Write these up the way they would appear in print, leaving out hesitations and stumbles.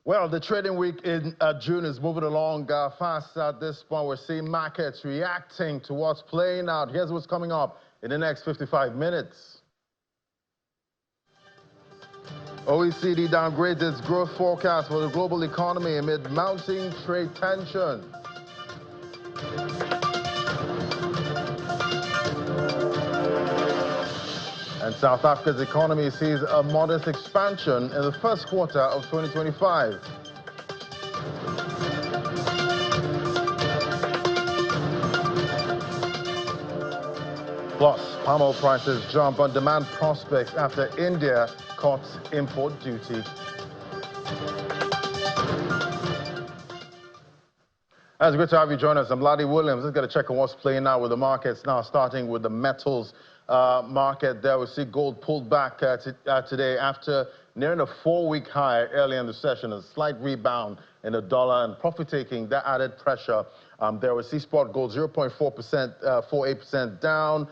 Well, the trading week in June is moving along fast at this point. We're seeing markets reacting to what's playing out. Here's what's coming up in the next 55 minutes. OECD downgrades its growth forecast for the global economy amid mounting trade tension. And South Africa's economy sees a modest expansion in the first quarter of 2025. Plus, palm oil prices jump on demand prospects after India cuts import duty. It's good to have you join us. I'm Ladi Williams. Let's get a check on what's playing out with the markets now, starting with the metals market. There we see gold pulled back today after nearing a 4-week high early in the session. A slight rebound in the dollar and profit-taking that added pressure. There we see spot gold 0.48% down.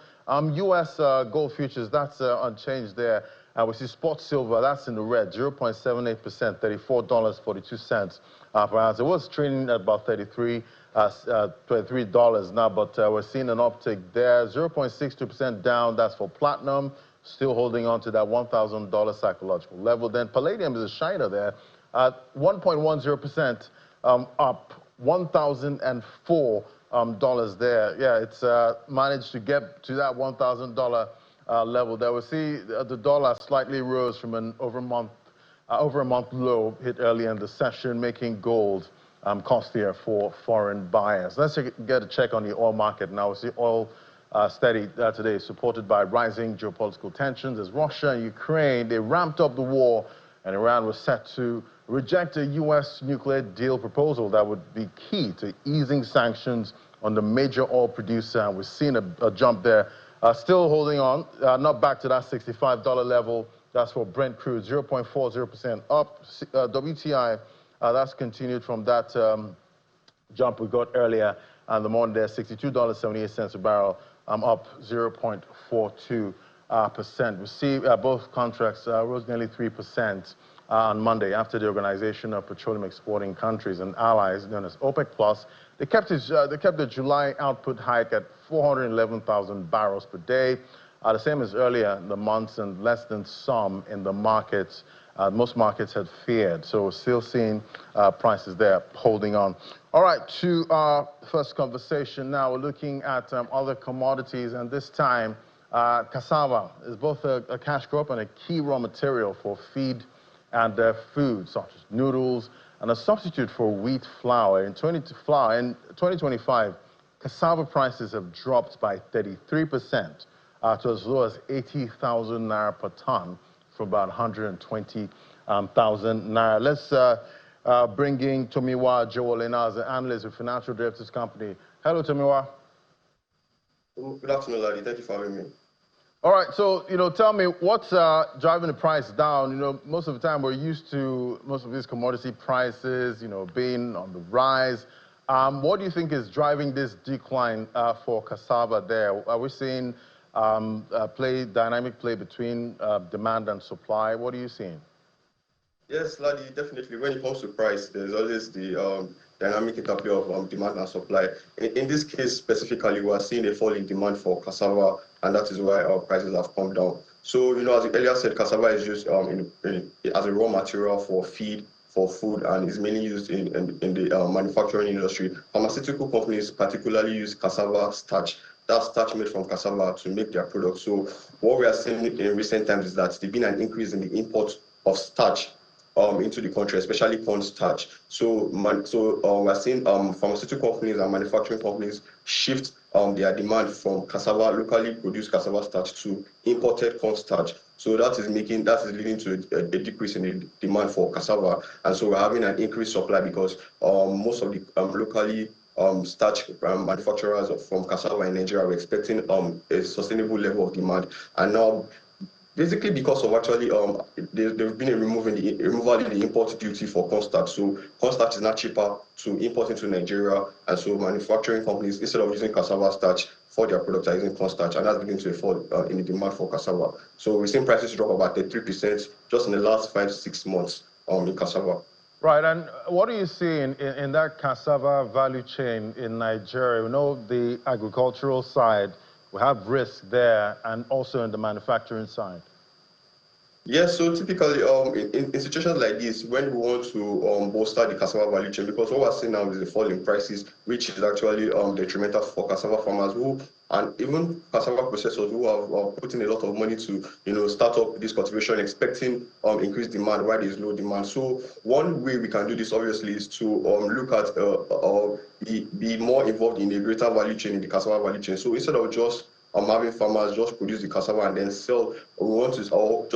U.S. gold futures, that's unchanged there. We see spot silver, that's in the red, 0.78%, $34.42 per ounce. It was trading at about $23 now, but we're seeing an uptick there. 0.62% down, that's for platinum, still holding on to that $1,000 psychological level. Then palladium is a shiner there, at 1.10% up, $1,004 there. Yeah, it's managed to get to that $1,000 level there. We see the dollar slightly rose from an over a month low hit early in the session, making gold costlier for foreign buyers. Let's get a check on the oil market now. We see oil steady today, supported by rising geopolitical tensions as Russia and Ukraine, they ramped up the war, and Iran was set to reject a U.S. nuclear deal proposal that would be key to easing sanctions on the major oil producer. And we've seen a jump there. Still holding on, not back to that $65 level. That's for Brent crude, 0.40% up. WTI, that's continued from that jump we got earlier in the morning there, $62.78 a barrel, up 0.42%. We see both contracts rose nearly 3% on Monday after the Organization of Petroleum Exporting Countries and Allies, known as OPEC Plus, they kept the July output hike at 411,000 barrels per day, the same as earlier in the months and less than some in the markets. Most markets had feared, so we're still seeing prices there holding on. All right, to our first conversation now, we're looking at other commodities, and this time cassava is both a cash crop and a key raw material for feed and food, such as noodles, and a substitute for wheat flour. In 2025, cassava prices have dropped by 33% to as low as 80,000 naira per ton, from about 120,000 naira. Let's bring in Tomiwa Jowolena as an analyst with Financial Derivatives Company. Hello, Tomiwa. Good afternoon, Ladi. Thank you for having me. All right, so, tell me, what's driving the price down? Most of the time we're used to most of these commodity prices, being on the rise. What do you think is driving this decline for cassava there? Are we seeing dynamic play between demand and supply? What are you seeing? Yes, Ladi, definitely. When it comes to price, there's always the dynamic interplay of demand and supply. In this case specifically, we are seeing a fall in demand for cassava, and that is why our prices have come down. So, as I earlier said, cassava is used as a raw material for feed, for food, and is mainly used in the manufacturing industry. Pharmaceutical companies particularly use cassava starch. That's starch made from cassava to make their products. So what we are seeing in recent times is that there's been an increase in the import of starch into the country, especially corn starch. So we're seeing pharmaceutical companies and manufacturing companies shift their demand from cassava, locally produced cassava starch, to imported corn starch. So that is leading to a decrease in the demand for cassava, and so we're having an increased supply because most of the locally starch manufacturers from cassava in Nigeria were expecting a sustainable level of demand, and now, basically because of actually there's been a removal in the import duty for corn starch. So corn starch is now cheaper to import into Nigeria, and so manufacturing companies, instead of using cassava starch for their products, are using corn starch, and that's beginning to fall in the demand for cassava. So we've seen prices drop about 33% just in the last 5-6 months in cassava. Right, and what do you see in that cassava value chain in Nigeria? We know the agricultural side, we have risk there, and also in the manufacturing side. Yes, so typically, in situations like this, when we want to bolster the cassava value chain, because what we're seeing now is a fall in prices, which is actually detrimental for cassava farmers who, and even cassava processors who have put in a lot of money to, start up this cultivation, expecting increased demand while there is low demand. So one way we can do this, obviously, is to look at be more involved in a greater value chain in the cassava value chain. So instead of just having farmers just produce the cassava and then sell. We want to, or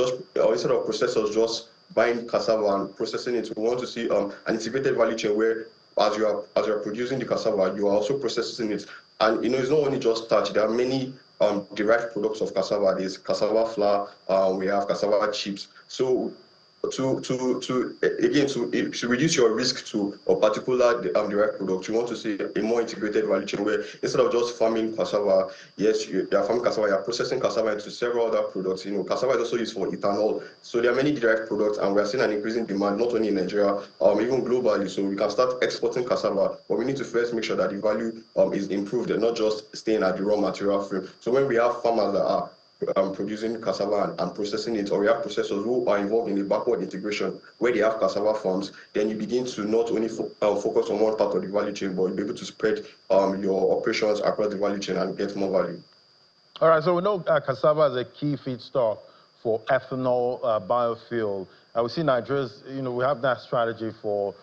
instead of processors just buying cassava and processing it, we want to see an integrated value chain where as you are producing the cassava, you are also processing it. And it's not only just starch. There are many derived products of cassava. There's cassava flour. We have cassava chips. So to reduce your risk to a particular derived product, you want to see a more integrated value chain where instead of just farming cassava, yes, you are farming cassava, you are processing cassava into several other products. Cassava is also used for ethanol. So there are many derived products, and we are seeing an increasing demand not only in Nigeria, even globally. So we can start exporting cassava, but we need to first make sure that the value is improved and not just staying at the raw material frame. So when we have farmers that are producing cassava and processing it, or we have processors who are involved in the backward integration where they have cassava farms, then you begin to not only focus on one part of the value chain, but you'll be able to spread your operations across the value chain and get more value. All right, so we know cassava is a key feedstock for ethanol biofuel. We see Nigeria's, we have that strategy for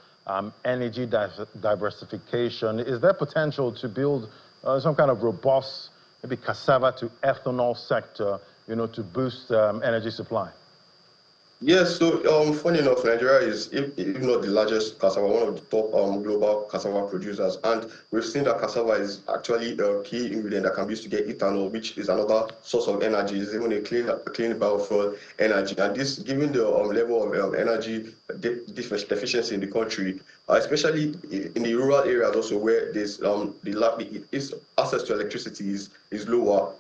energy diversification. Is there potential to build some kind of robust, maybe cassava to ethanol sector, to boost energy supply? Yes, so funny enough, Nigeria is, if not the largest cassava, one of the top global cassava producers. And we've seen that cassava is actually a key ingredient that can be used to get ethanol, which is another source of energy. It's even a clean biofuel energy. And this, given the level of energy deficiency in the country, especially in the rural areas also where there's access to electricity is lower,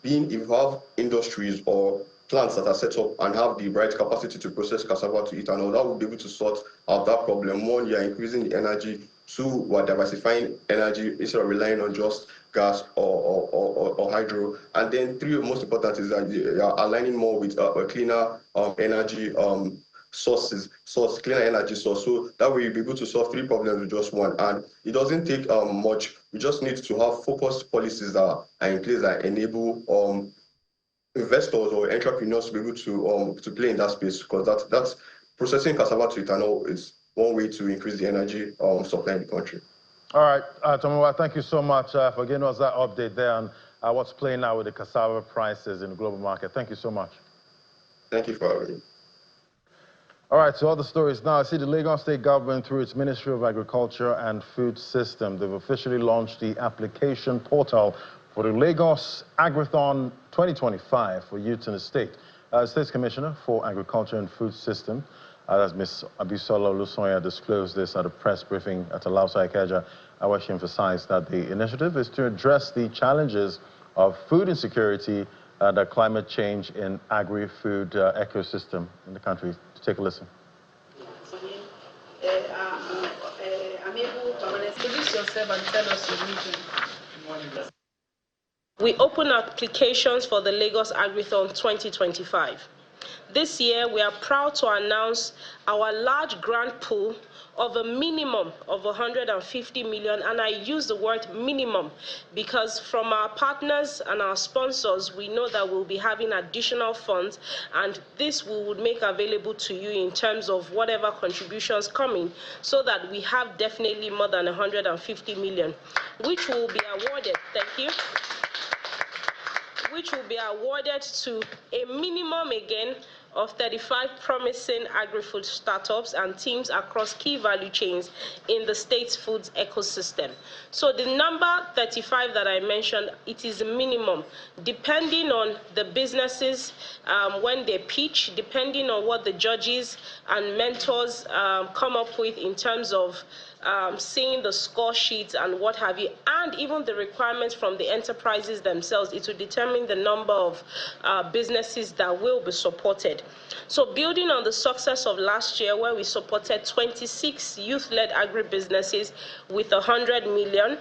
if you have industries or plants that are set up and have the right capacity to process cassava to ethanol, that will be able to sort out that problem. One, you're increasing the energy. Two, we're diversifying energy instead of relying on just gas or hydro. And then three, most important is that you're aligning more with a cleaner energy cleaner energy source. So that way you'll be able to solve three problems with just one. And it doesn't take much. We just need to have focused policies that are in place that enable investors or entrepreneurs to be able to play in that space, because that's processing cassava to ethanol is one way to increase the energy supply in the country. All right, Tomowa, thank you so much for giving us that update there on what's playing out with the cassava prices in the global market. Thank you so much. Thank you for having me. All right, so other stories now. I see the Lagos State government, through its Ministry of Agriculture and Food System, they've officially launched the application portal for the Lagos Agrithon 2025 for youth in the state. State's Commissioner for Agriculture and Food System, as Ms. Abisola Olusoya disclosed this at a press briefing at Alausa Ikeja, where she emphasized that the initiative is to address the challenges of food insecurity and climate change in agri-food ecosystem in the country. Take a listen. Introduce yourself and tell us your region. We open applications for the Lagos Agrithon 2025. This year, we are proud to announce our large grant pool of a minimum of 150 million, and I use the word minimum because from our partners and our sponsors, we know that we'll be having additional funds, and this we would make available to you in terms of whatever contributions coming, so that we have definitely more than 150 million, which will be awarded. Thank you. Which will be awarded to a minimum again of 35 promising agri-food startups and teams across key value chains in the state's foods ecosystem. So the number 35 that I mentioned, it is a minimum, depending on the businesses when they pitch, depending on what the judges and mentors come up with in terms of seeing the score sheets and what have you, and even the requirements from the enterprises themselves. It will determine the number of businesses that will be supported. So building on the success of last year, where we supported 26 youth-led agribusinesses with 100 million,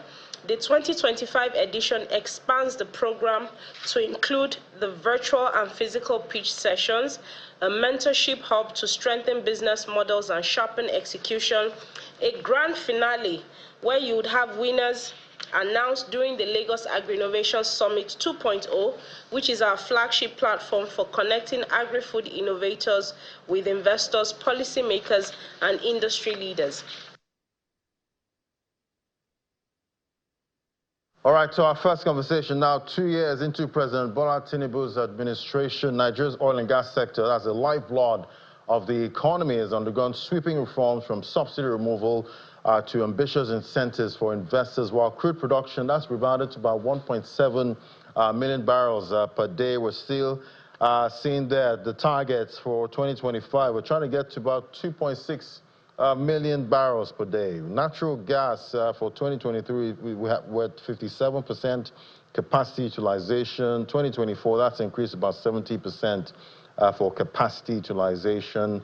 the 2025 edition expands the program to include the virtual and physical pitch sessions, a mentorship hub to strengthen business models and sharpen execution, a grand finale where you would have winners announced during the Lagos Agri-Innovation Summit 2.0, which is our flagship platform for connecting agri-food innovators with investors, policymakers, and industry leaders. All right, so our first conversation now, 2 years into President Bola Tinubu's administration, Nigeria's oil and gas sector, as the lifeblood of the economy, has undergone sweeping reforms from subsidy removal to ambitious incentives for investors, while crude production, that's rebounded to about 1.7 million barrels per day. We're still seeing that the targets for 2025, we're trying to get to about 2.6 million barrels per day. Natural gas for 2023, we're at 57% capacity utilization. 2024, that's increased about 70% for capacity utilization.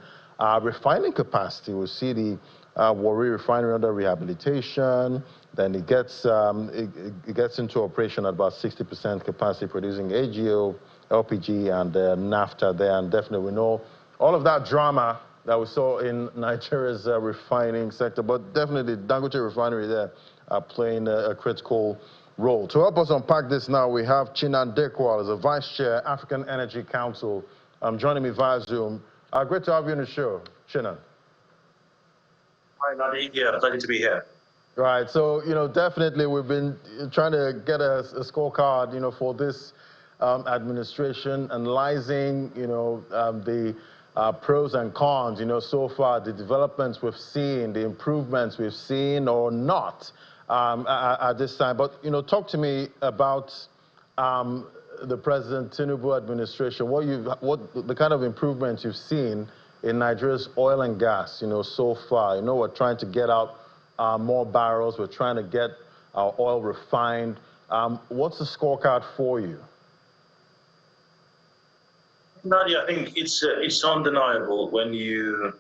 Refining capacity, we see the Warri refinery under rehabilitation. Then it gets into operation at about 60% capacity, producing AGO, LPG, and naphtha there. And definitely we know all of that drama that we saw in Nigeria's refining sector, but definitely Dangote refinery there playing a critical role. To help us unpack this now, we have Chinan Dekwal as a Vice Chair, African Energy Council, joining me via Zoom. Great to have you on the show, Chinan. Hi, Nadi. Yeah, pleasure to be here. Right, so, definitely we've been trying to get a scorecard, for this administration, analyzing, the pros and cons, so far, the developments we've seen, the improvements we've seen or not at this time. But, talk to me about the President Tinubu administration, what the kind of improvements you've seen in Nigeria's oil and gas, so far. We're trying to get out more barrels. We're trying to get our oil refined. What's the scorecard for you? Nadia, I think it's undeniable when you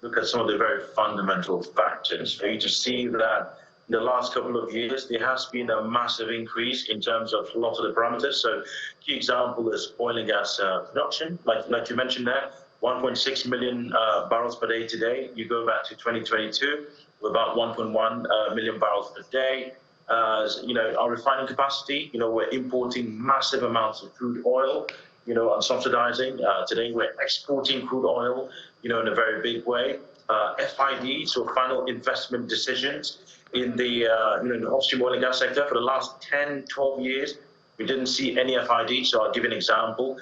look at some of the very fundamental factors for you to see that in the last couple of years there has been a massive increase in terms of a lot of the parameters. So key example is oil and gas production, like you mentioned there, 1.6 million barrels per day today. You go back to 2022, we're about 1.1 million barrels per day. Our refining capacity, we're importing massive amounts of crude oil, and subsidizing. Today we're exporting crude oil, in a very big way. FID, so final investment decisions in the, in the upstream oil and gas sector for the last 10, 12 years, we didn't see any FID. So I'll give you an example.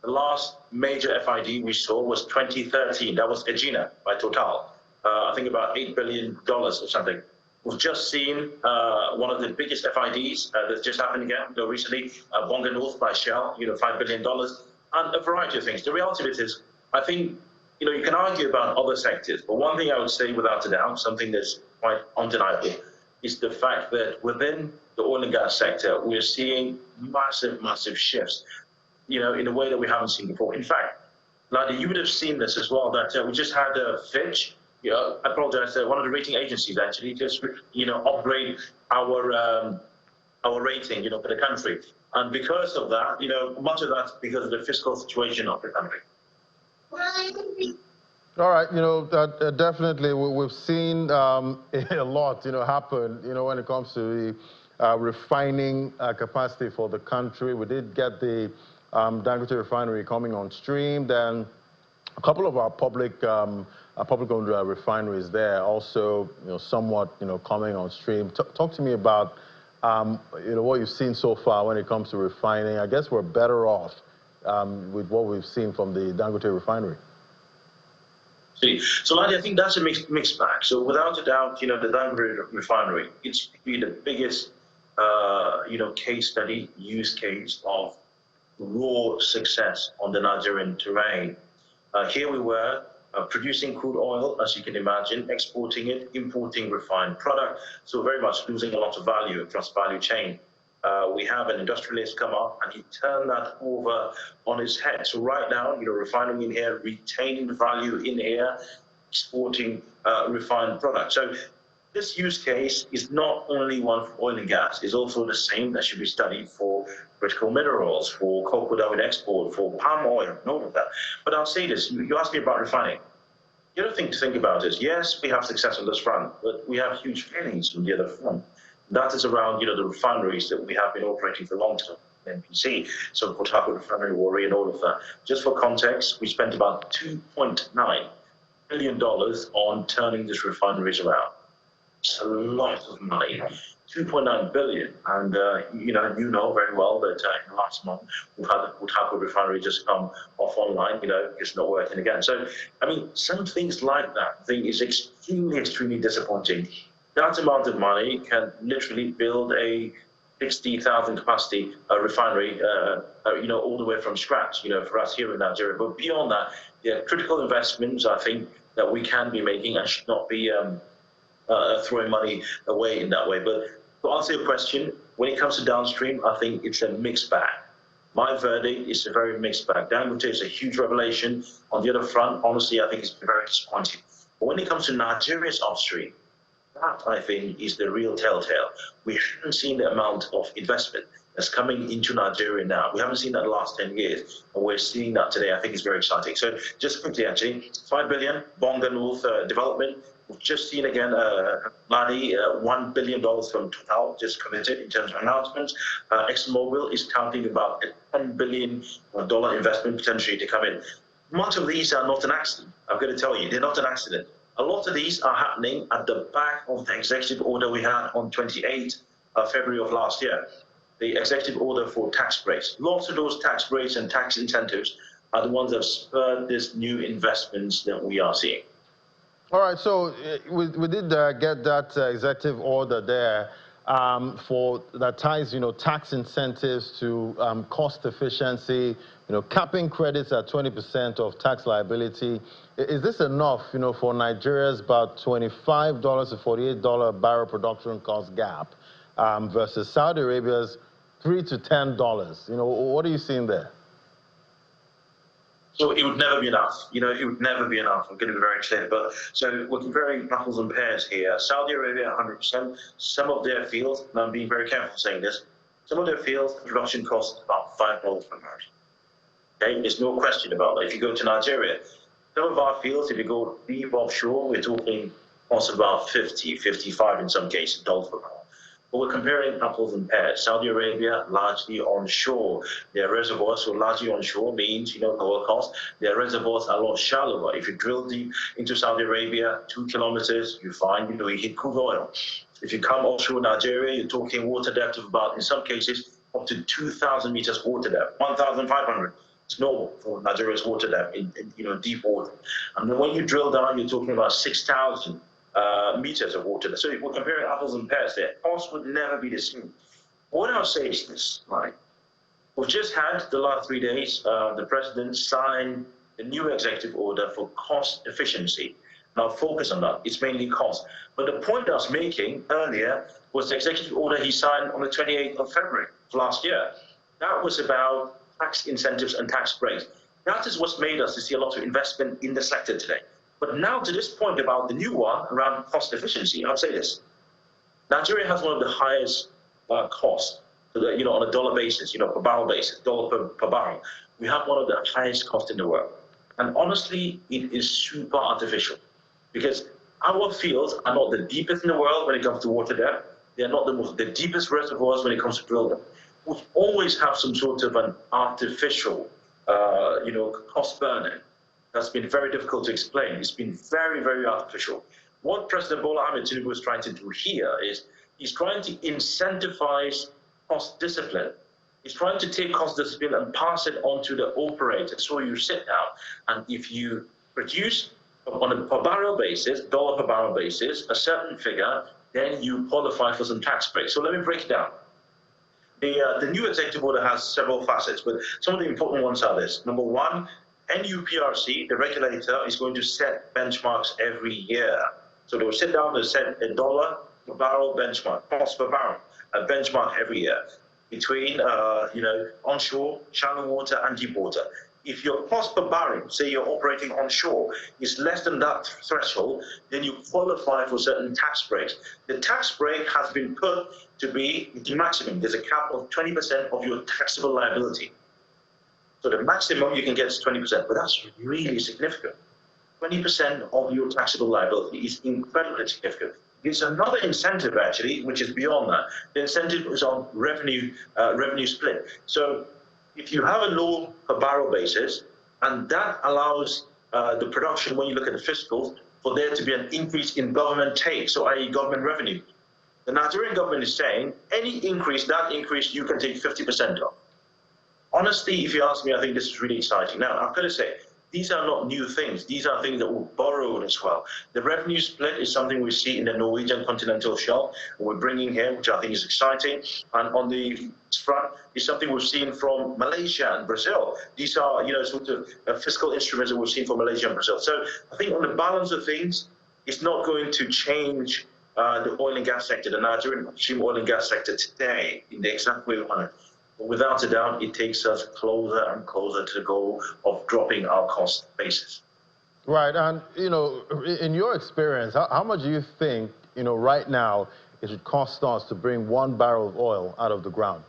The last major FID we saw was 2013. That was Egina by Total. I think about $8 billion or something. We've just seen one of the biggest FIDs that's just happened again recently, Bonga North by Shell, $5 billion, and a variety of things. The reality of it is, I think, you can argue about other sectors, but one thing I would say without a doubt, something that's quite undeniable, is the fact that within the oil and gas sector, we're seeing massive, massive shifts, in a way that we haven't seen before. In fact, Ladi, you would have seen this as well, that we just had Fitch, I apologize, one of the rating agencies actually just, upgrade our rating, for the country. And because of that, much of that's because of the fiscal situation of the country. All right, definitely we've seen a lot, happen, when it comes to the refining capacity for the country. We did get the Dangote refinery coming on stream. Then a couple of our public-owned refineries there also, somewhat, coming on stream. Talk to me about, what you've seen so far when it comes to refining. I guess we're better off with what we've seen from the Dangote refinery. So, Ladi, I think that's a mixed bag. So, without a doubt, the Dangote refinery, it's really the biggest, case study, use case of raw success on the Nigerian terrain. Here we were, producing crude oil, as you can imagine, exporting it, importing refined product, so very much losing a lot of value across value chain. We have an industrialist come up and he turned that over on his head. So right now, refining in here, retaining value in here, exporting refined product. So this use case is not only one for oil and gas, it's also the same that should be studied for critical minerals, for cocoa that we export, for palm oil, and all of that. But I'll say this, you asked me about refining. The other thing to think about is, yes, we have success on this front, but we have huge failings on the other front. That is around, the refineries that we have been operating for a long time. NPC, so Port Harcourt Refinery, Warri, and all of that. Just for context, we spent about $2.9 billion on turning these refineries around. It's a lot of money, 2.9 billion. And you know very well that in the last month we've had the Port Harcourt Refinery just come off online. It's not working again. So I mean, some things like that thing is extremely disappointing. That amount of money can literally build a 60,000 capacity refinery, all the way from scratch, for us here in Nigeria. But beyond that, critical investments, I think, that we can be making and should not be throwing money away in that way. But to answer your question, when it comes to downstream, I think it's a mixed bag. My verdict is a very mixed bag. Dangote is a huge revelation. On the other front, honestly, I think it's very disappointing. But when it comes to Nigeria's upstream, that, I think, is the real telltale. We haven't seen the amount of investment that's coming into Nigeria now. We haven't seen that the last 10 years, and we're seeing that today. I think it's very exciting. So just quickly, actually, 5 billion, Bonga North development. We've just seen again, Ladi, $1 billion from Total just committed in terms of announcements. ExxonMobil is counting about a $10 billion investment potentially to come in. Much of these are not an accident. I'm going to tell you, they're not an accident. A lot of these are happening at the back of the executive order we had on 28th of February of last year. The executive order for tax breaks. Lots of those tax breaks and tax incentives are the ones that have spurred this new investments that we are seeing. All right, so we did get that executive order there for that ties, tax incentives to cost efficiency, capping credits at 20% of tax liability. Is this enough, for Nigeria's about $25 to $48 barrel production cost gap versus Saudi Arabia's $3 to $10? What are you seeing there? So it would never be enough. It would never be enough. I'm going to be very clear. But so we're comparing apples and pears here. Saudi Arabia, 100%. Some of their fields, and I'm being very careful saying this, some of their fields, production costs about $5 per barrel. Okay, there's no question about that. If you go to Nigeria, some of our fields, if you go deep offshore, we're talking costs about 50, 55 in some cases, dollars per barrel. But we're comparing apples and pears. Saudi Arabia, largely onshore. Their reservoirs, so largely onshore means, lower cost. Their reservoirs are a lot shallower. If you drill deep into Saudi Arabia, 2 kilometers, you find, you hit crude oil. If you come offshore Nigeria, you're talking water depth of about, in some cases, up to 2,000 meters water depth, 1,500. It's normal for Nigeria's water depth in deep water. And then when you drill down, you're talking about 6,000 meters of water. So we're comparing apples and pears there. Cost would never be the same. What I'll say is this, right? We've just had the last 3 days, the president signed a new executive order for cost efficiency. And I'll focus on that. It's mainly cost. But the point I was making earlier was the executive order he signed on the 28th of February of last year. That was about tax incentives and tax breaks. That is what's made us to see a lot of investment in the sector today. But now to this point about the new one around cost efficiency, I'll say this. Nigeria has one of the highest costs, on a dollar basis, per barrel basis, dollar per barrel. We have one of the highest costs in the world. And honestly, it is super artificial because our fields are not the deepest in the world when it comes to water depth. They are not the deepest reservoirs when it comes to drilling. We always have some sort of an artificial, cost burden. That's been very difficult to explain. It's been very, very artificial. What President Bola Ahmed Tinubu is trying to do here is he's trying to incentivize cost discipline. He's trying to take cost discipline and pass it on to the operator. So you sit down, and if you produce on a per barrel basis, dollar per barrel basis, a certain figure, then you qualify for some tax breaks. So let me break it down. The new executive order has several facets, but some of the important ones are this. Number one, NUPRC, the regulator, is going to set benchmarks every year. So they will sit down and set $1 per barrel benchmark, cost per barrel, a benchmark every year between, onshore, shallow water, and deep water. If your cost per barrel, say you're operating onshore, is less than that threshold, then you qualify for certain tax breaks. The tax break has been put to be the maximum. There's a cap of 20% of your taxable liability. So the maximum you can get is 20%, but that's really significant. 20% of your taxable liability is incredibly significant. There's another incentive, actually, which is beyond that. The incentive is on revenue split. So if you have a low per barrel basis, and that allows the production, when you look at the fiscals, for there to be an increase in government take, so i.e. government revenue. The Nigerian government is saying, any increase, that increase you can take 50% of. Honestly, if you ask me, I think this is really exciting. Now, I've got to say, these are not new things. These are things that were borrowed as well. The revenue split is something we see in the Norwegian continental shelf, we're bringing here, which I think is exciting. And on the front is something we've seen from Malaysia and Brazil. These are, sort of fiscal instruments that we've seen from Malaysia and Brazil. So I think on the balance of things, it's not going to change the oil and gas sector, the Nigerian upstream oil and gas sector today in the exact way we want it. Without a doubt, it takes us closer and closer to the goal of dropping our cost basis. Right, and in your experience, how much do you think, right now, it should cost us to bring 1 barrel of oil out of the ground?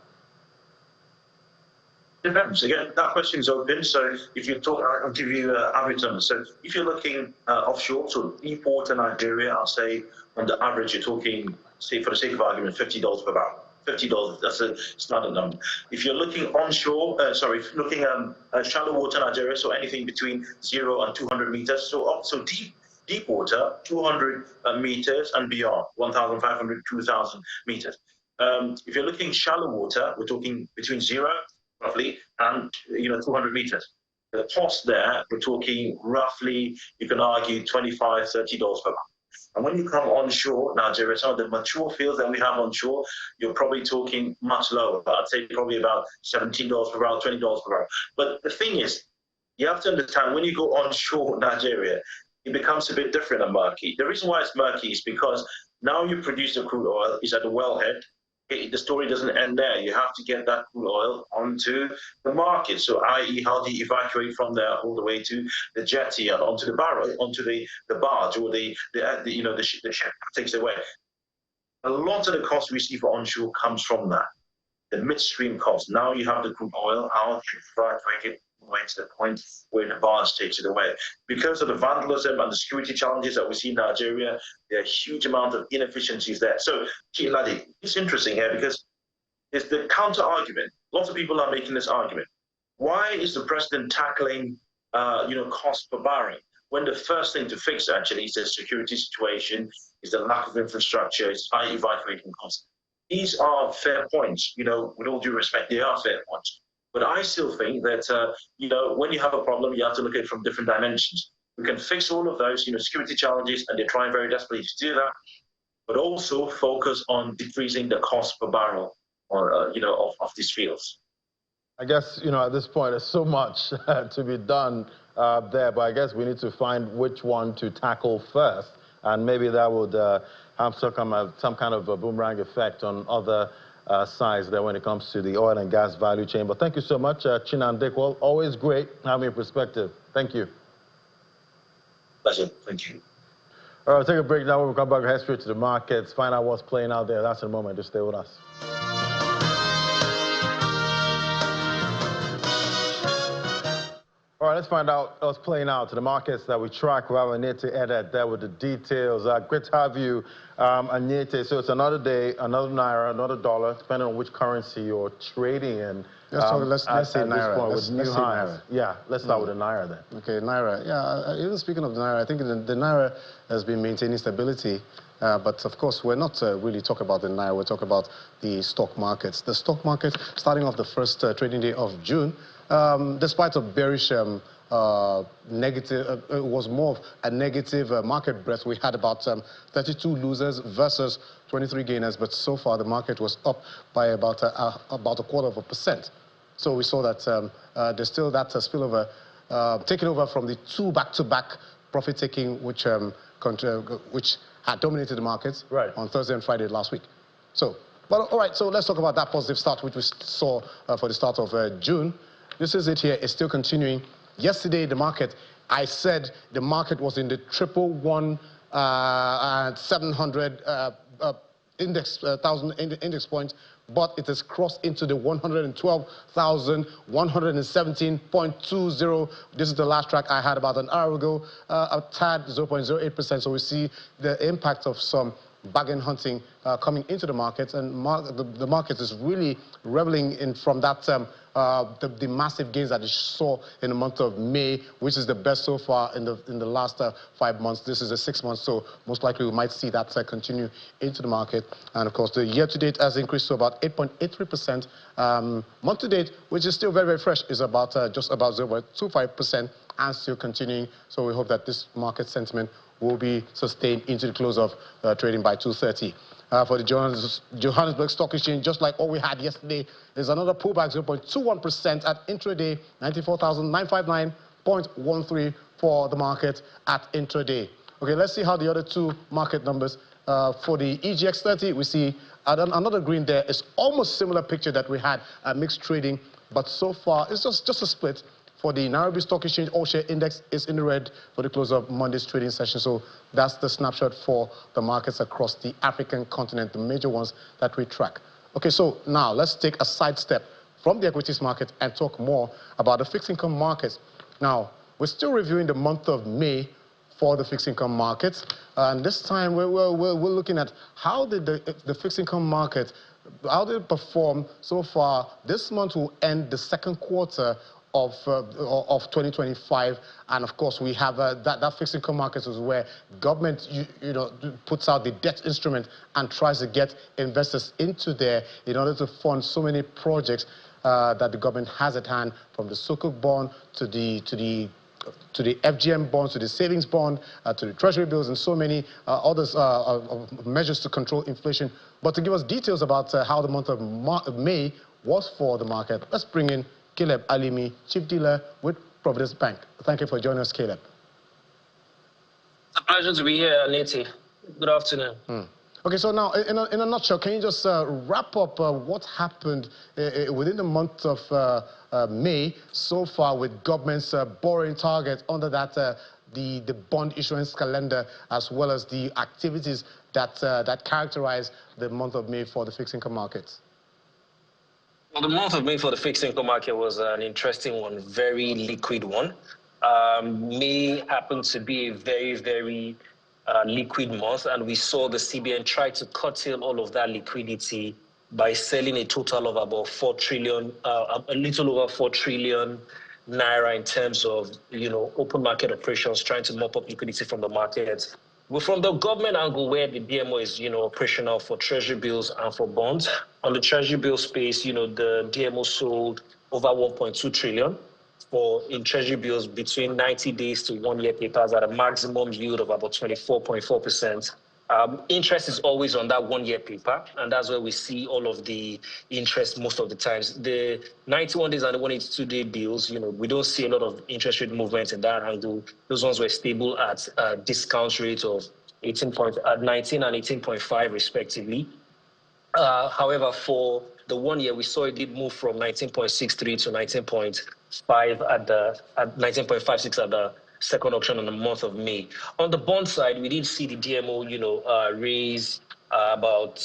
Depends. Again, that question is open. So if you talk, I'll give you Agrithon. So if you're looking offshore, so deep water Nigeria, I'll say on the average, you're talking, say for the sake of argument, $50 per barrel. $50, that's a standard number. If you're looking onshore, if you're looking shallow water Nigeria, so anything between 0 and 200 meters, so deep water, 200 meters and beyond, 1,500, 2,000 meters. If you're looking shallow water, we're talking between 0, roughly, and 200 meters. The cost there, we're talking roughly, you can argue $25, $30 per barrel. And when you come onshore Nigeria, some of the mature fields that we have onshore, you're probably talking much lower. I'd say probably about $17 per barrel, $20 per barrel. But the thing is, you have to understand, when you go onshore Nigeria, it becomes a bit different and murky. The reason why it's murky is because now you produce the crude oil, is at the wellhead. The story doesn't end there. You have to get that crude oil onto the market. So, i.e., how do you evacuate from there all the way to the jetty and onto the barrel, onto the barge, or the ship takes it away. A lot of the cost we see for onshore comes from that, the midstream cost. Now you have the crude oil, how do you evacuate it away to the point where the barge takes it away? Because of the vandalism and the security challenges that we see in Nigeria, there are a huge amount of inefficiencies there. So, Ladi, it's interesting here because it's the counter argument. Lots of people are making this argument. Why is the president tackling, cost per barrel, when the first thing to fix actually is the security situation, is the lack of infrastructure, is high evacuation costs? These are fair points. With all due respect, they are fair points. But I still think that, when you have a problem, you have to look at it from different dimensions. We can fix all of those, security challenges, and they're trying very desperately to do that, but also focus on decreasing the cost per barrel of these fields. I guess, at this point, there's so much to be done there, but I guess we need to find which one to tackle first, and maybe that would have some kind of a boomerang effect on other sides there when it comes to the oil and gas value chain. But thank you so much, Chinan Dickwell. Always great having your perspective. Thank you. Pleasure. Thank you. All right, we'll take a break now. When we come back, we'll head straight to the markets, find out what's playing out there. That's in a moment. Just stay with us. All right, let's find out what's playing out to the markets that we track. We have Anyete Edet there with the details. Great to have you, Anyete. So it's another day, another naira, another dollar, depending on which currency you're trading in. Let's say naira. Let's say naira. Yeah, let's start with the naira then. Okay, naira. Yeah, even speaking of the naira, I think the naira has been maintaining stability. But of course, we're not really talking about the naira. We're talking about the stock markets. The stock market, starting off the first trading day of June, despite a bearish negative, it was more of a negative market breadth. We had about 32 losers versus 23 gainers, but so far the market was up by about 1/4%. So we saw that there's still that spillover taking over from the two back-to-back profit-taking which had dominated the markets on Thursday and Friday last week. So, well, all right, so let's talk about that positive start which we saw for the start of June. This is it here. It's still continuing. Yesterday, the market, I said the market was in the 111,700 thousand index points, but it has crossed into the 112,117.20. This is the last track I had about an hour ago, a tad 0.08%. So we see the impact of some bargain hunting coming into the market, and the market is really reveling in from that the massive gains that it saw in the month of May, which is the best so far in the last 5 months. This is the 6 months, so most likely we might see that continue into the market. And of course, the year-to-date has increased to about 8.83%. Month-to-date, which is still very, very fresh, is about just about 0.25% and still continuing. So we hope that this market sentiment will be sustained into the close of trading by 2:30. For the Johannesburg Stock Exchange, just like what we had yesterday, there's another pullback, 0.21% at intraday, 94,959.13 for the market at intraday. Okay, let's see how the other two market numbers. For the EGX30, we see another green there. It's almost similar picture that we had at mixed trading, but so far it's just a split. For the Nairobi Stock Exchange, all-share index is in the red for the close of Monday's trading session. So that's the snapshot for the markets across the African continent, the major ones that we track. Okay, so now let's take a sidestep from the equities market and talk more about the fixed income markets. Now, we're still reviewing the month of May for the fixed income markets. And this time we're looking at how did the fixed income market, how did it perform so far. This month will end the second quarter of 2025, and of course we have that fixed income market is where government puts out the debt instrument and tries to get investors into there in order to fund so many projects that the government has at hand, from the Sukuk bond to the FGM bonds, to the savings bond, to the treasury bills, and so many others measures to control inflation. But to give us details about how the month of May was for the market, let's bring in Caleb Alimi, Chief Dealer with Providence Bank. Thank you for joining us, Caleb. It's a pleasure to be here, Niti. Good afternoon. Okay, so now, in a nutshell, can you just wrap up what happened within the month of May so far with government's borrowing target under that the bond issuance calendar, as well as the activities that characterize the month of May for the fixed income markets? Well, the month of May for the fixed income market was an interesting one, very liquid one. May happened to be a very, very liquid month, and we saw the CBN try to curtail all of that liquidity by selling a total of about 4 trillion, a little over 4 trillion naira in terms of, open market operations, trying to mop up liquidity from the markets. Well, from the government angle, where the DMO is, operational for treasury bills and for bonds, on the treasury bill space, the DMO sold over 1.2 trillion in treasury bills between 90 days to 1 year papers at a maximum yield of about 24.4%. Interest is always on that 1 year paper, and that's where we see all of the interest most of the times. The 91 days and the 182-day bills, we don't see a lot of interest rate movement in that angle. Those ones were stable at discount rates of 19 and 18.5 respectively. However, for the 1 year, we saw it did move from 19.63 to 19.5 at 19.56 at the second auction on the month of May. On the bond side, we did see the DMO, raise about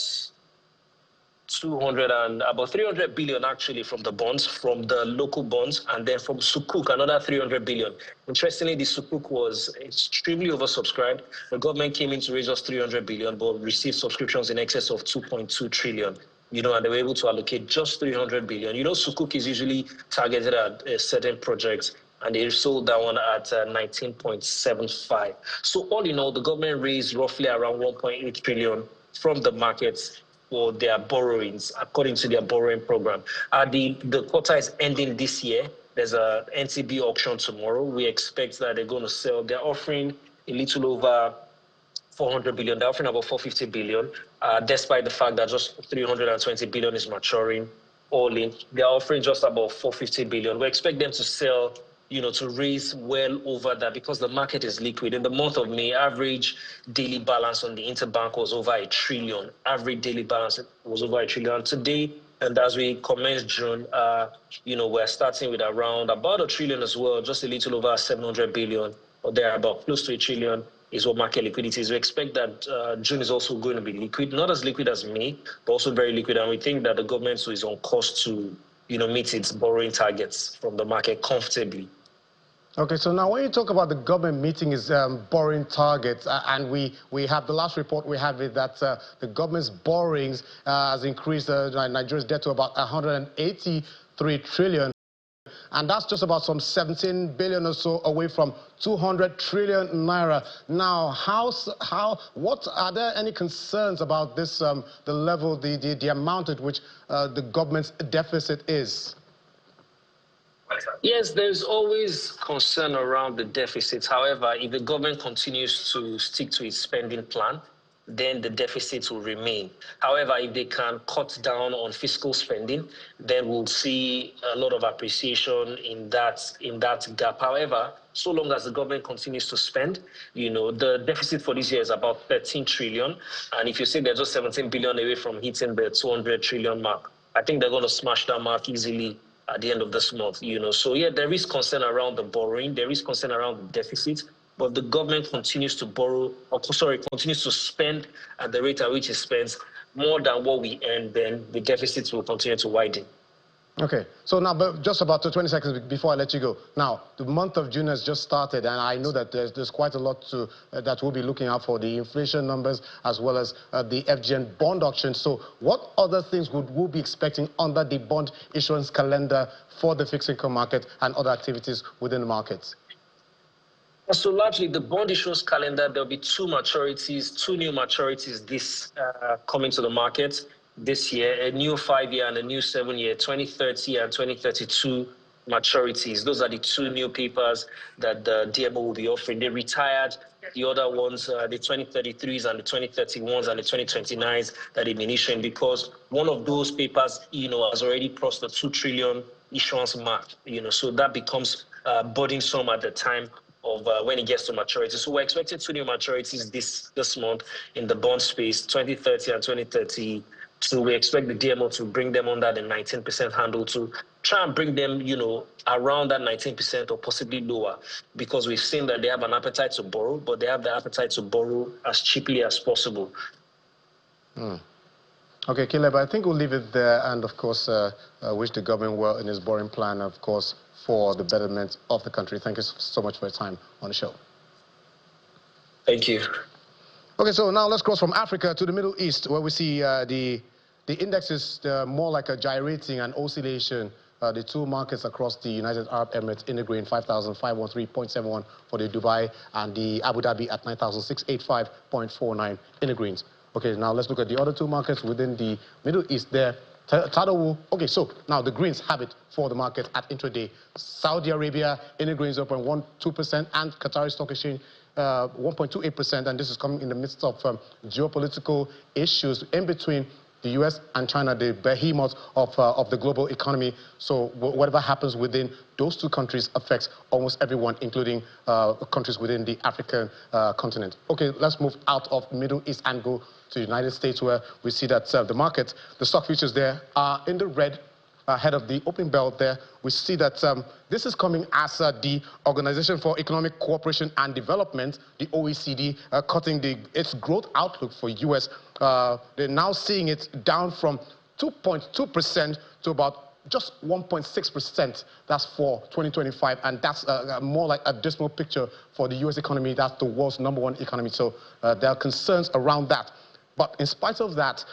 300 billion actually from the bonds, from the local bonds, and then from Sukuk, another 300 billion. Interestingly, the Sukuk was extremely oversubscribed. The government came in to raise us 300 billion, but received subscriptions in excess of 2.2 trillion. And they were able to allocate just 300 billion. Sukuk is usually targeted at certain projects, and they sold that one at 19.75. So all in all, the government raised roughly around 1.8 trillion from the markets for their borrowings, according to their borrowing program. The quarter is ending this year. There's a NTB auction tomorrow. We expect that they're going to sell. They're offering a little over 400 billion. They're offering about 450 billion, despite the fact that just 320 billion is maturing all in. They're offering just about 450 billion. We expect them to sell to raise well over that because the market is liquid. In the month of May, average daily balance on the interbank was over $1 trillion. Average daily balance was over $1 trillion. Today, and as we commence June, we're starting with around about $1 trillion as well, just a little over 700 billion, or there about close to $1 trillion is what market liquidity is. We expect that June is also going to be liquid, not as liquid as May, but also very liquid. And we think that the government is on course to meet its borrowing targets from the market comfortably. Okay, so now when you talk about the government meeting its borrowing targets, and we have the last report we have is that the government's borrowings has increased Nigeria's debt to about 183 trillion. And that's just about some 17 billion or so away from 200 trillion naira. Now, what are there any concerns about this, the level, the amount at which the government's deficit is? Yes, there's always concern around the deficit. However, if the government continues to stick to its spending plan, then the deficit will remain. However, if they can cut down on fiscal spending, then we'll see a lot of appreciation in that gap. However, so long as the government continues to spend, the deficit for this year is about 13 trillion. And if you say they're just 17 billion away from hitting the 200 trillion mark, I think they're going to smash that mark easily at the end of this month. So yeah, there is concern around the borrowing, there is concern around the deficit. But the government continues to continues to spend at the rate at which it spends more than what we earn, then the deficits will continue to widen. Okay, so now, but just about 20 seconds before I let you go. Now, the month of June has just started, and I know that there's quite a lot that we'll be looking out for, the inflation numbers as well as the FGN bond auction. So what other things would we be expecting under the bond issuance calendar for the fixed income market and other activities within the markets? So largely, the bond issuance calendar, there'll be two new maturities this coming to the market this year, a new 5-year and a new 7-year, 2030 and 2032 maturities. Those are the two new papers that the DMO will be offering. They retired the other ones, the 2033s and the 2031s and the 2029s that they've been issuing because one of those papers, has already crossed the 2 trillion issuance mark, so that becomes burdensome at the time of when it gets to maturity. So we're expecting two new maturities this month in the bond space, 2030 and 2030. So we expect the DMO to bring them under the 19% handle to try and bring them, around that 19% or possibly lower, because we've seen that they have an appetite to borrow, but they have the appetite to borrow as cheaply as possible. Okay, Caleb, I think we'll leave it there, and of course, wish the government well in its borrowing plan, of course, for the betterment of the country. Thank you so much for your time on the show. Thank you. Okay, so now let's cross from Africa to the Middle East, where we see the index is more like a gyrating and oscillation. The two markets across the United Arab Emirates in the green, 5,513.71 for the Dubai, and the Abu Dhabi at 9,685.49 in the greens. Okay, now let's look at the other two markets within the Middle East there. Tadawu. Okay, so now the greens have it for the market at intraday. Saudi Arabia in the greens 0.12%, and Qatari Stock Exchange 1.28%, and this is coming in the midst of geopolitical issues in between the US and China, the behemoth of the global economy. So whatever happens within those two countries affects almost everyone, including countries within the African continent. Okay, let's move out of the Middle East and go to the United States, where we see that the market, the stock futures there are in the red ahead of the opening bell there. We see that this is coming as the Organization for Economic Cooperation and Development, the OECD, cutting its growth outlook for US. They're now seeing it down from 2.2% to about just 1.6%. That's for 2025, and that's more like a dismal picture for the US economy. That's the world's #1 economy, so there are concerns around that. But in spite of that,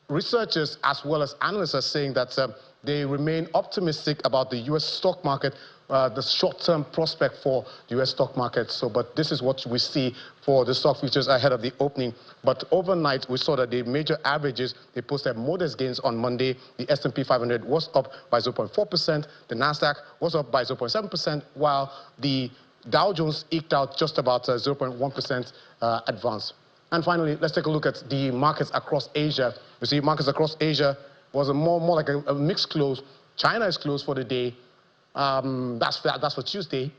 researchers as well as analysts are saying that they remain optimistic about the U.S. stock market, the short-term prospect for the U.S. stock market. So, but this is what we see for the stock futures ahead of the opening. But overnight, we saw that the major averages, they posted modest gains on Monday. The S&P 500 was up by 0.4%. The NASDAQ was up by 0.7%, while the Dow Jones eked out just about 0.1% advance. And finally, let's take a look at the markets across Asia. You see, markets across Asia was more like a mixed close. China is closed for the day. That's for Tuesday.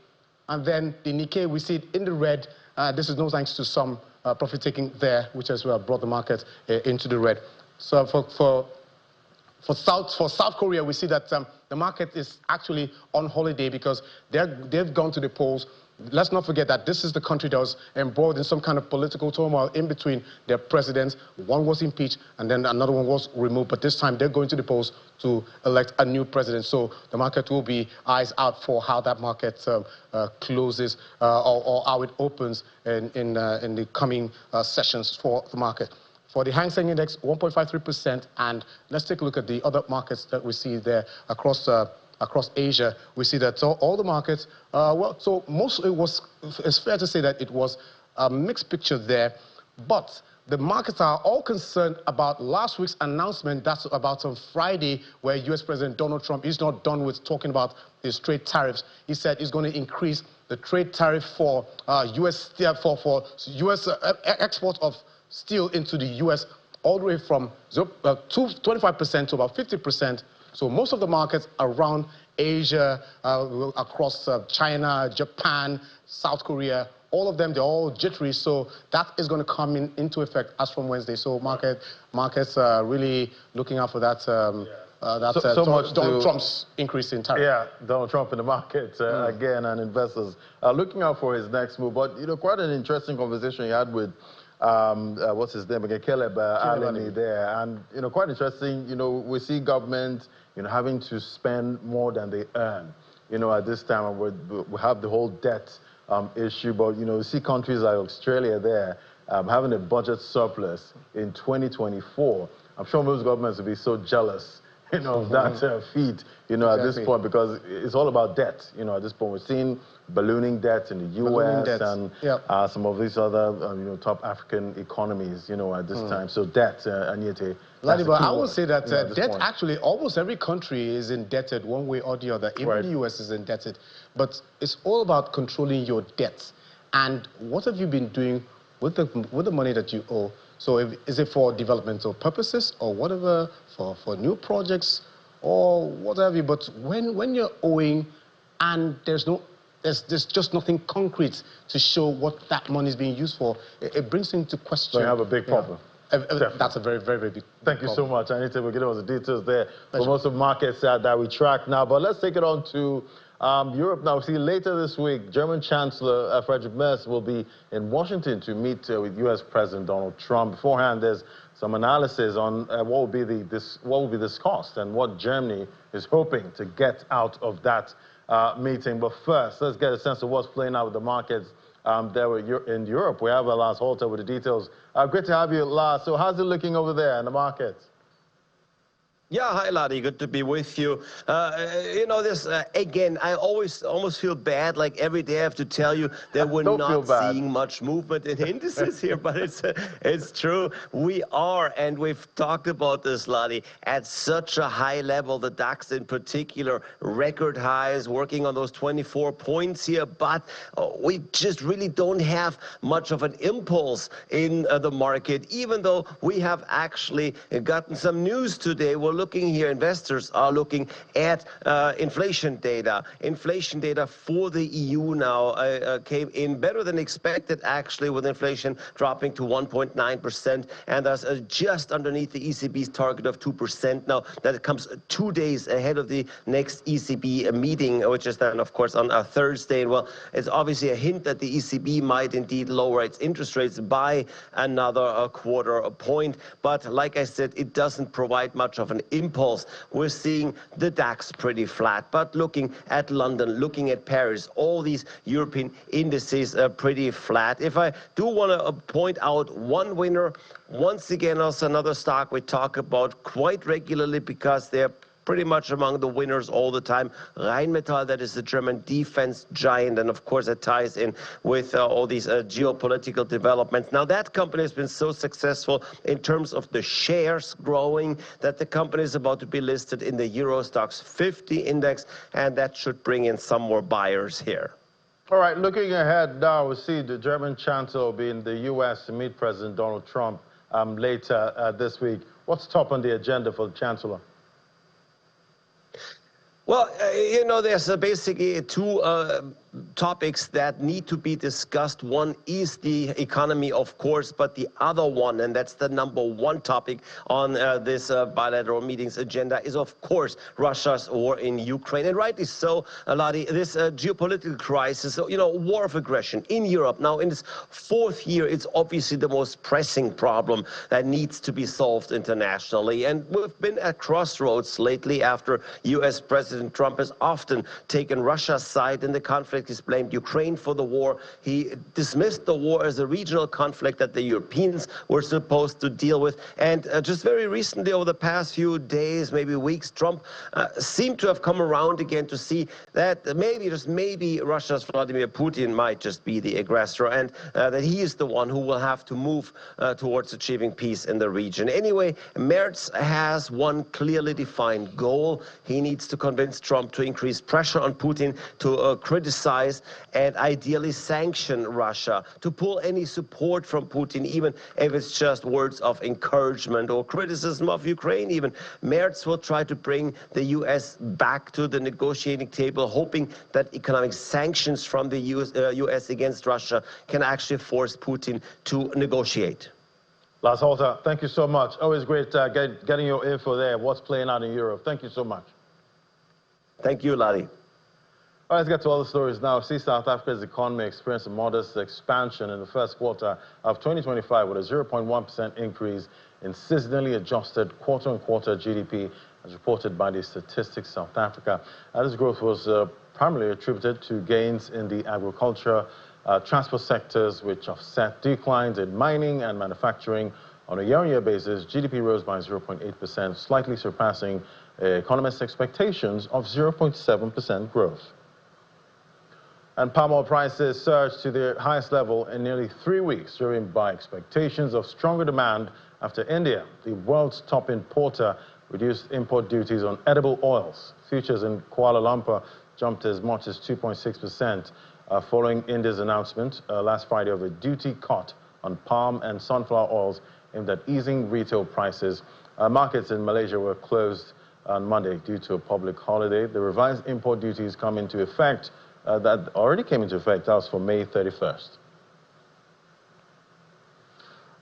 And then the Nikkei, we see it in the red. This is no thanks to some profit taking there, which has brought the market into the red. So for South Korea, we see that the market is actually on holiday because they've gone to the polls. Let's not forget that this is the country that was embroiled in some kind of political turmoil in between their presidents. One was impeached and then another one was removed. But this time they're going to the polls to elect a new president. So the market will be eyes out for how that market closes or how it opens in the coming sessions for the market. For the Hang Seng Index, 1.53%. And let's take a look at the other markets that we see there across Asia. We see that all the markets, it's fair to say that it was a mixed picture there. But the markets are all concerned about last week's announcement. That's about on Friday, where U.S. President Donald Trump is not done with talking about his trade tariffs. He said he's going to increase the trade tariff for U.S. export of steel into the U.S. all the way from 25% to about 50%. So most of the markets around Asia, across China, Japan, South Korea, all of them, they're all jittery. So that is going to come into effect as from Wednesday. So markets are really looking out for that. Donald Trump's increase in tariff. Yeah, Donald Trump in the market again, and investors are looking out for his next move. But quite an interesting conversation he had with what's his name again, Caleb Aleni there, and quite interesting. We see government having to spend more than they earn. At this time, and we have the whole debt issue. But you see countries like Australia there having a budget surplus in 2024. I'm sure most governments will be so jealous of that feat, at this point, because it's all about debt. At this point, we're seeing ballooning debt in the U.S. and some of these other, top African economies, at this time. So debt, Anyete. But I would say that debt, actually, almost every country is indebted one way or the other. Even the U.S. is indebted. But it's all about controlling your debts. And what have you been doing with the money that you owe? So is it for developmental purposes or whatever, for new projects or whatever? But when you're owing and there's just nothing concrete to show what that money is being used for, it brings into question. So you have a big problem. That's a very, very, very big Thank you so much. Anita, we'll get all the details there for most of the markets that we track now. But let's take it on to Europe now. See, later this week, German Chancellor Friedrich Merz will be in Washington to meet with U.S. President Donald Trump. Beforehand, there's some analysis on what will be discussed and what Germany is hoping to get out of that meeting. But first, let's get a sense of what's playing out with the markets there in Europe. We have Lars Holter with the details. Great to have you, Lars. So how's it looking over there in the markets? Yeah, hi, Ladi. Good to be with you. Again, I almost feel bad, like every day I have to tell you that we're not seeing much movement in indices here, but it's true. We are, and we've talked about this, Ladi, at such a high level, the DAX in particular, record highs, working on those 24 points here, but we just really don't have much of an impulse in the market, even though we have actually gotten some news today. We're looking here, investors are looking at inflation data. Inflation data for the EU now came in better than expected, actually, with inflation dropping to 1.9%, and that's just underneath the ECB's target of 2%. Now, that comes 2 days ahead of the next ECB meeting, which is then, of course, on a Thursday. Well, it's obviously a hint that the ECB might indeed lower its interest rates by another quarter point. But like I said, it doesn't provide much of an impulse. We're seeing the DAX pretty flat, but looking at London, looking at Paris, all these European indices are pretty flat. If I do want to point out one winner, once again, also another stock we talk about quite regularly because they're pretty much among the winners all the time. Rheinmetall, that is the German defense giant, and of course it ties in with all these geopolitical developments. Now, that company has been so successful in terms of the shares growing that the company is about to be listed in the Euro Stoxx 50 index, and that should bring in some more buyers here. All right, looking ahead now, we see the German Chancellor will be in the U.S. to meet President Donald Trump later this week. What's top on the agenda for the Chancellor? Well, you know, there's basically two topics that need to be discussed. One is the economy, of course, but the other one, and that's the number one topic on this bilateral meetings agenda, is, of course, Russia's war in Ukraine. And rightly so, Ladi, this geopolitical crisis, you know, war of aggression in Europe. Now, in its fourth year, it's obviously the most pressing problem that needs to be solved internationally. And we've been at crossroads lately after U.S. President Trump has often taken Russia's side in the conflict. He's blamed Ukraine for the war. He dismissed the war as a regional conflict that the Europeans were supposed to deal with. And just very recently, over the past few days, maybe weeks, Trump seemed to have come around again to see that maybe, just maybe, Russia's Vladimir Putin might just be the aggressor, and that he is the one who will have to move towards achieving peace in the region. Anyway, Merz has one clearly defined goal. He needs to convince Trump to increase pressure on Putin, to criticize and ideally sanction Russia, to pull any support from Putin, even if it's just words of encouragement or criticism of Ukraine even. Merz will try to bring the U.S. back to the negotiating table, hoping that economic sanctions from the U.S. against Russia can actually force Putin to negotiate. Lars Holter, thank you so much. Always great getting your info there, what's playing out in Europe. Thank you so much. Thank you, Ladi. All right, let's get to other stories now. See, South Africa's economy experienced a modest expansion in the first quarter of 2025 with a 0.1% increase in seasonally adjusted quarter-on-quarter GDP, as reported by the Statistics South Africa. This growth was primarily attributed to gains in the agriculture, transport sectors, which offset declines in mining and manufacturing. On a year-on-year basis, GDP rose by 0.8%, slightly surpassing economists' expectations of 0.7% growth. And palm oil prices surged to their highest level in nearly 3 weeks, driven by expectations of stronger demand after India, the world's top importer, reduced import duties on edible oils. Futures in Kuala Lumpur jumped as much as 2.6%, following India's announcement last Friday of a duty cut on palm and sunflower oils aimed at easing retail prices. Markets in Malaysia were closed on Monday due to a public holiday. The revised import duties come into effect. That already came into effect. That was for May 31st.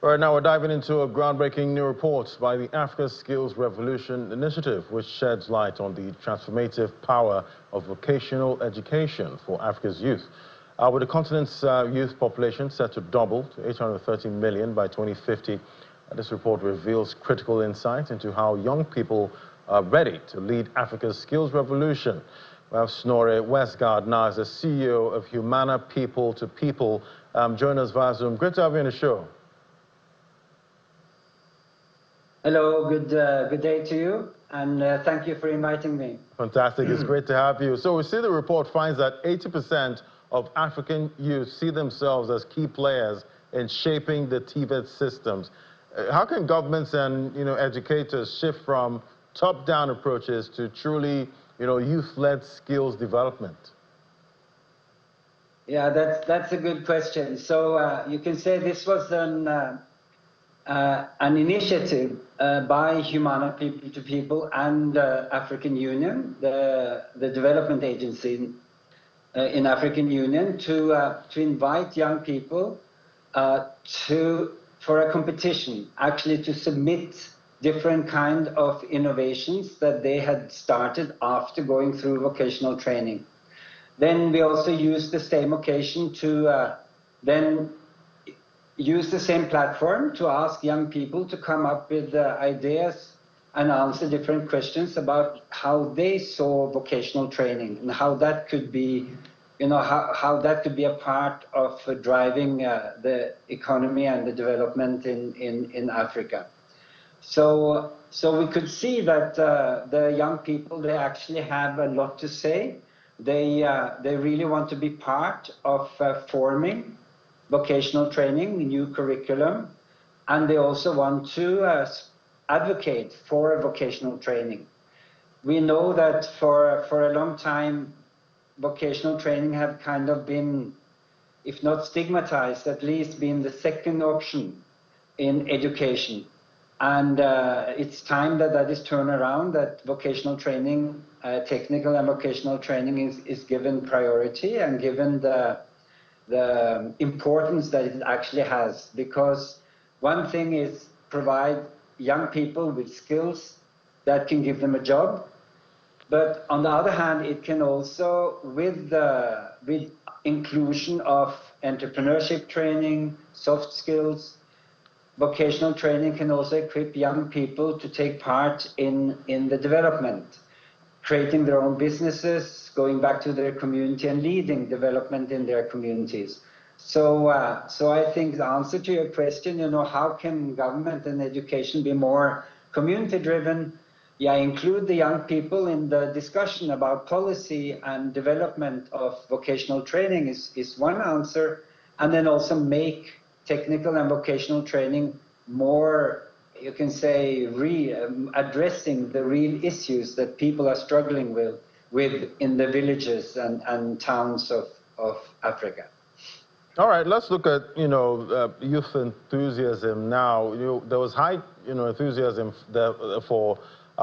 All right, now we're diving into a groundbreaking new report by the Africa Skills Revolution Initiative, which sheds light on the transformative power of vocational education for Africa's youth. With the continent's youth population set to double to 830 million by 2050, this report reveals critical insight into how young people are ready to lead Africa's skills revolution. We have Snorre Westgard now as the CEO of Humana People to People. Join us via Zoom. Great to have you on the show. Hello, good day to you, and thank you for inviting me. Fantastic, it's great to have you. So we see the report finds that 80% of African youth see themselves as key players in shaping the TVET systems. How can governments and educators shift from top-down approaches to truly youth-led skills development? Yeah, that's a good question. So you can say this was an initiative by Humana People to People and African Union, the development agency in African Union, to invite young people for a competition, actually to submit different kind of innovations that they had started after going through vocational training. Then we also used the same occasion to then use the same platform to ask young people to come up with ideas and answer different questions about how they saw vocational training and how that could be, how that could be a part of driving the economy and the development in Africa. So we could see that the young people, they actually have a lot to say. They really want to be part of forming vocational training, new curriculum, and they also want to advocate for vocational training. We know that for a long time, vocational training have kind of been, if not stigmatized, at least been the second option in education. And it's time that that is turned around, that vocational training, technical and vocational training is given priority and given the importance that it actually has. Because one thing is provide young people with skills that can give them a job. But on the other hand, it can also, with inclusion of entrepreneurship training, soft skills, vocational training can also equip young people to take part in the development, creating their own businesses, going back to their community and leading development in their communities. So I think the answer to your question, how can government and education be more community-driven? Yeah, include the young people in the discussion about policy and development of vocational training is one answer, and then also make technical and vocational training more, you can say, addressing the real issues that people are struggling with in the villages and towns of Africa. All right, let's look at, youth enthusiasm now. There was high, enthusiasm for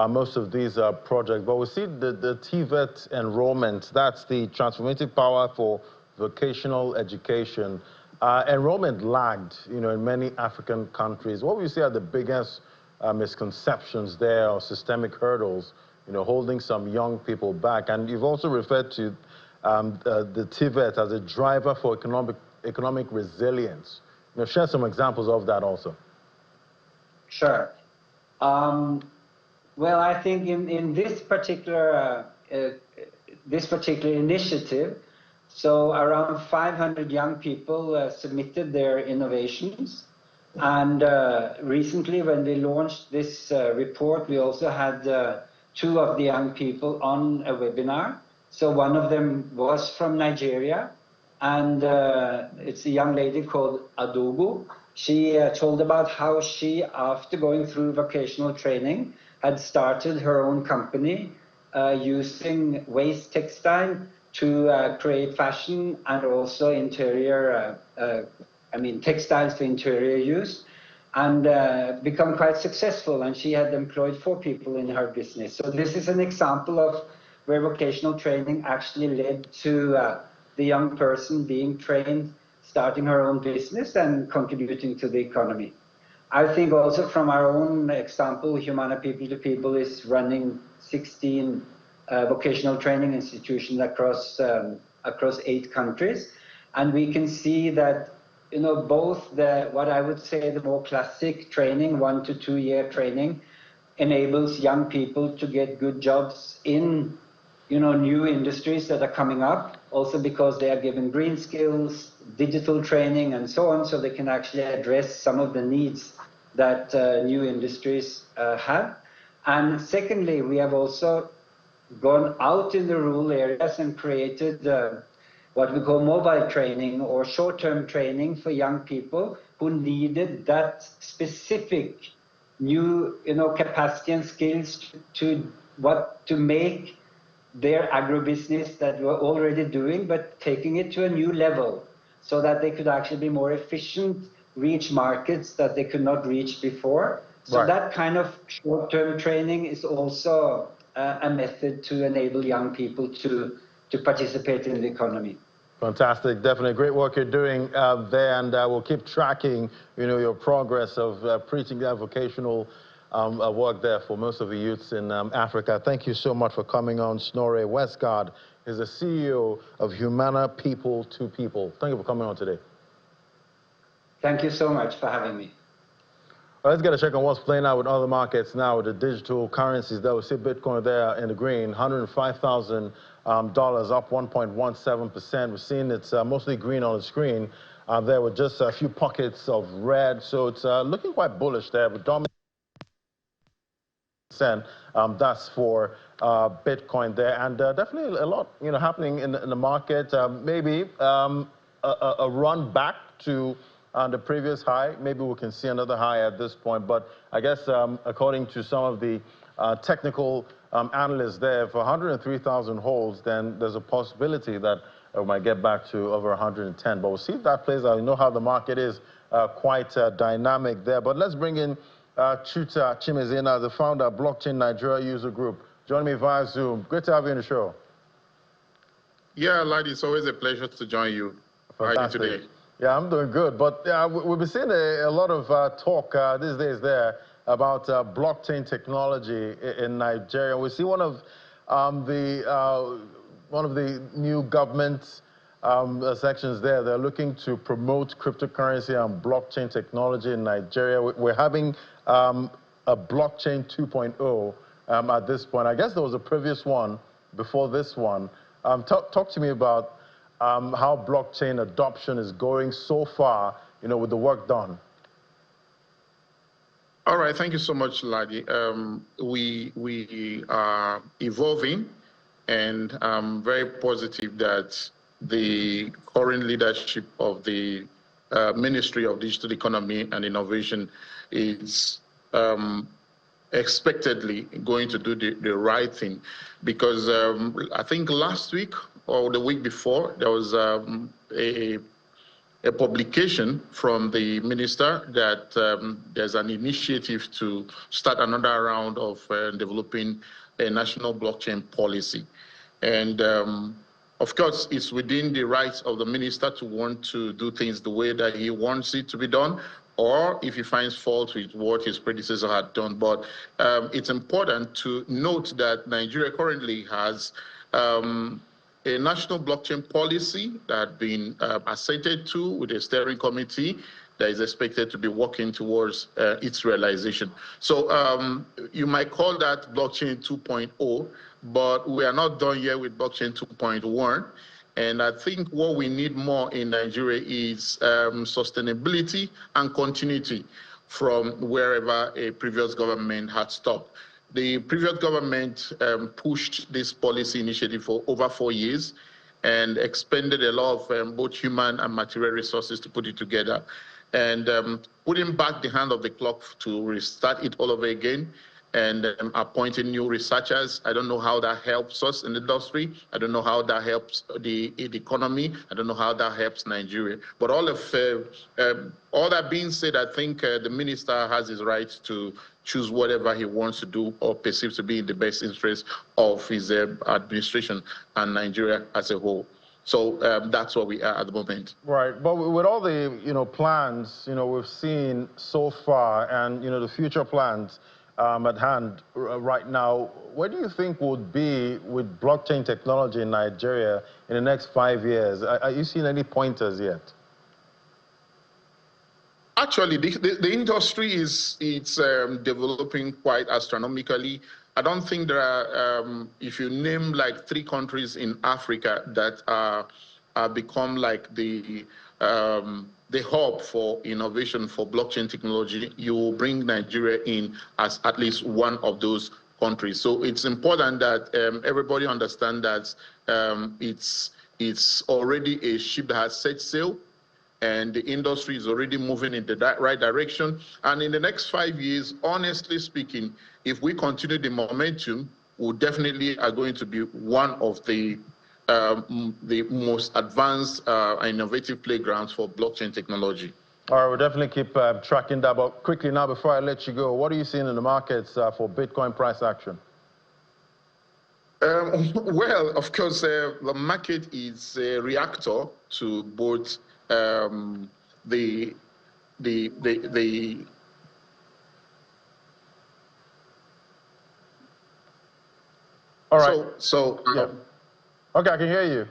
most of these projects, but we see the TVET enrollment, that's the transformative power for vocational education. Enrollment lagged, in many African countries. What would you say are the biggest misconceptions there or systemic hurdles, holding some young people back? And you've also referred to the TVET as a driver for economic resilience. Share some examples of that also. Sure. Well, I think in this particular initiative, so around 500 young people submitted their innovations. And recently, when we launched this report, we also had 2 of the young people on a webinar. So one of them was from Nigeria, and it's a young lady called Adogo. She told about how she, after going through vocational training, had started her own company using waste textile to create fashion and also interior, textiles for interior use, and become quite successful. And she had employed 4 people in her business. So this is an example of where vocational training actually led to the young person being trained, starting her own business and contributing to the economy. I think also from our own example, Humana People to People is running 16 vocational training institutions across 8 countries. And we can see that, both what I would say the more classic training, 1 to 2 year training, enables young people to get good jobs in, new industries that are coming up, also because they are given green skills, digital training, and so on, so they can actually address some of the needs that new industries have. And secondly, we have also gone out in the rural areas and created what we call mobile training or short-term training for young people who needed that specific new capacity and skills to make their agribusiness that we're already doing, but taking it to a new level so that they could actually be more efficient, reach markets that they could not reach before. So right. That kind of short-term training is also a method to enable young people to participate in the economy. Fantastic, definitely great work you're doing there, and we'll keep tracking, your progress of preaching that vocational work there for most of the youths in Africa. Thank you so much for coming on. Snorre Westgard is the CEO of Humana People to People. Thank you for coming on today. Thank you so much for having me. Well, let's get a check on what's playing out with other markets now with the digital currencies. There we see Bitcoin there in the green, $105,000, up 1.17%. We're seeing it's mostly green on the screen there with just a few pockets of red. So it's looking quite bullish there with dominant. That's for Bitcoin there, and definitely a lot happening in the market. Maybe a run back to the previous high. Maybe we can see another high at this point, but I guess according to some of the technical analysts there, for 103,000 holds, then there's a possibility that we might get back to over 110. But we'll see if that plays out. You know how the market is quite dynamic there. But let's bring in Chuta Chimezena, the founder of Blockchain Nigeria User Group, joining me via Zoom. Great to have you on the show. Yeah, Ladi, it's always a pleasure to join you. Fantastic. How are you today? Yeah, I'm doing good. But we've been seeing a lot of talk these days there about blockchain technology in Nigeria. We see one of the new government sections there. They're looking to promote cryptocurrency and blockchain technology in Nigeria. We're having a blockchain 2.0 at this point. I guess there was a previous one before this one. Talk to me about how blockchain adoption is going so far, with the work done. All right, thank you so much, Ladi. We are evolving, and I'm very positive that the current leadership of the Ministry of Digital Economy and Innovation is expectedly going to do the right thing, because I think last week or the week before, there was a publication from the minister that there's an initiative to start another round of developing a national blockchain policy. And of course, it's within the rights of the minister to want to do things the way that he wants it to be done, or if he finds fault with what his predecessor had done. But it's important to note that Nigeria currently has a national blockchain policy that had been assented to with a steering committee that is expected to be working towards its realization. So you might call that blockchain 2.0, but we are not done yet with blockchain 2.1. And I think what we need more in Nigeria is sustainability and continuity from wherever a previous government had stopped. The previous government pushed this policy initiative for over 4 years and expended a lot of both human and material resources to put it together. And putting back the hand of the clock to restart it all over again and appointing new researchers, I don't know how that helps us in the industry. I don't know how that helps the economy. I don't know how that helps Nigeria. But all that being said, I think the minister has his right to choose whatever he wants to do or perceives to be in the best interest of his administration and Nigeria as a whole. So that's where we are at the moment. Right, but with all the plans we've seen so far, and the future plans at hand right now, where do you think would be with blockchain technology in Nigeria in the next 5 years? Are you seeing any pointers yet? Actually, the industry is developing quite astronomically. I don't think there are, if you name like 3 countries in Africa that are become like the hub for innovation for blockchain technology, you will bring Nigeria in as at least one of those countries. So it's important that everybody understand that it's already a ship that has set sail, and the industry is already moving in the right direction. And in the next 5 years, honestly speaking, if we continue the momentum, we definitely are going to be one of the most advanced innovative playgrounds for blockchain technology. All right, we'll definitely keep tracking that. But quickly now, before I let you go, what are you seeing in the markets for Bitcoin price action? Well, of course, the market is a reactor to both the all right. So yeah. Okay, I can hear you.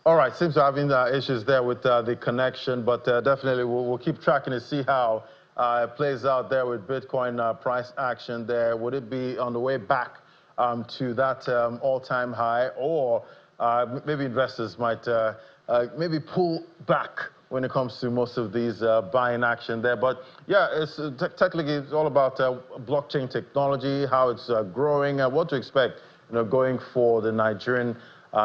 All right, seems to having issues there with the connection, but definitely we'll keep tracking to see how it plays out there with Bitcoin price action there. Would it be on the way back to that all-time high, or maybe investors might maybe pull back when it comes to most of these buying action there? But yeah, it's technically it's all about blockchain technology, how it's growing, what to expect, going for the Nigerian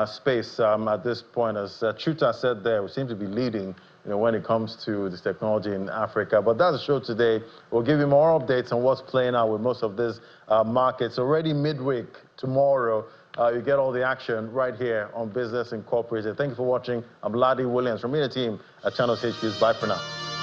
space at this point. As Chuta said there, we seem to be leading, when it comes to this technology in Africa. But that's the show today. We'll give you more updates on what's playing out with most of these markets. Already midweek tomorrow, You get all the action right here on Business Incorporated. Thank you for watching. I'm Ladi Williams from the team at Channels HQ's. Bye for now.